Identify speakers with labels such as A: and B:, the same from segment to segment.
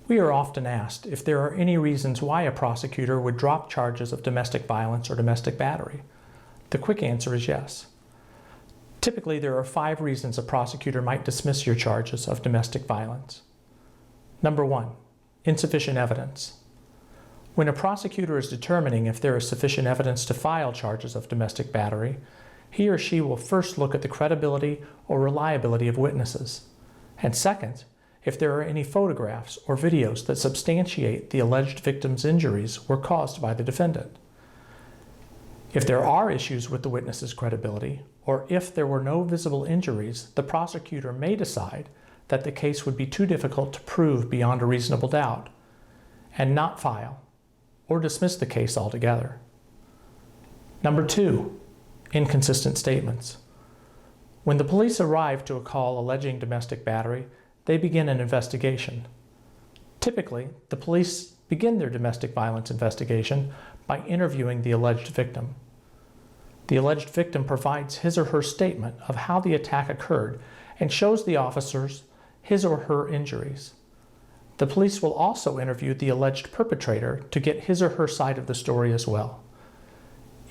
A: We are often asked if there are any reasons why a prosecutor would drop charges of domestic violence or domestic battery. The quick answer is yes. Typically, there are 5 reasons a prosecutor might dismiss your charges of domestic violence. Number 1, insufficient evidence. When a prosecutor is determining if there is sufficient evidence to file charges of domestic battery, he or she will first look at the credibility or reliability of witnesses, and second, if there are any photographs or videos that substantiate the alleged victim's injuries were caused by the defendant. If there are issues with the witness's credibility, or if there were no visible injuries, the prosecutor may decide that the case would be too difficult to prove beyond a reasonable doubt, and not file or dismiss the case altogether. Number 2, inconsistent statements. When the police arrive to a call alleging domestic battery, they begin an investigation. Typically, the police begin their domestic violence investigation by interviewing the alleged victim. The alleged victim provides his or her statement of how the attack occurred and shows the officers his or her injuries. The police will also interview the alleged perpetrator to get his or her side of the story as well.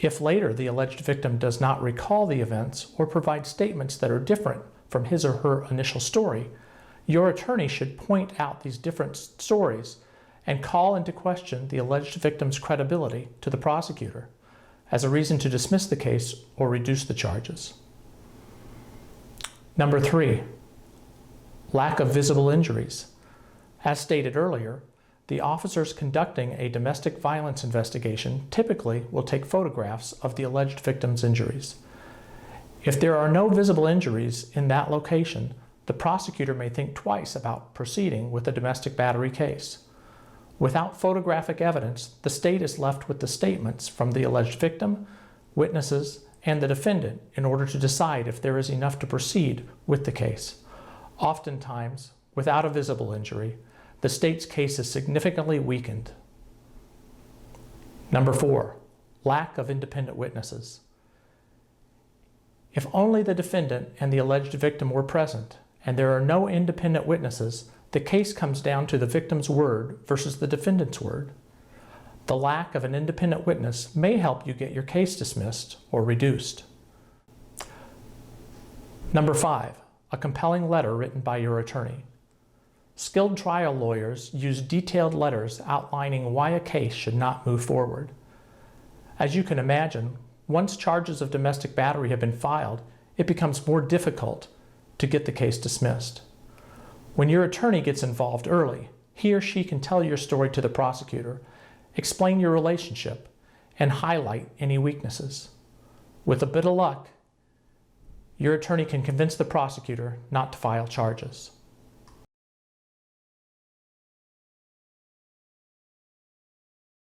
A: If later the alleged victim does not recall the events or provide statements that are different from his or her initial story, your attorney should point out these different stories and call into question the alleged victim's credibility to the prosecutor as a reason to dismiss the case or reduce the charges. Number 3, lack of visible injuries. As stated earlier, the officers conducting a domestic violence investigation typically will take photographs of the alleged victim's injuries. If there are no visible injuries in that location, the prosecutor may think twice about proceeding with a domestic battery case. Without photographic evidence, the state is left with the statements from the alleged victim, witnesses, and the defendant in order to decide if there is enough to proceed with the case. Oftentimes, without a visible injury, the state's case is significantly weakened. Number 4, lack of independent witnesses. If only the defendant and the alleged victim were present, and there are no independent witnesses, the case comes down to the victim's word versus the defendant's word. The lack of an independent witness may help you get your case dismissed or reduced. Number 5, a compelling letter written by your attorney. Skilled trial lawyers use detailed letters outlining why a case should not move forward. As you can imagine, once charges of domestic battery have been filed, it becomes more difficult to get the case dismissed. When your attorney gets involved early, he or she can tell your story to the prosecutor, explain your relationship, and highlight any weaknesses. With a bit of luck, your attorney can convince the prosecutor not to file charges.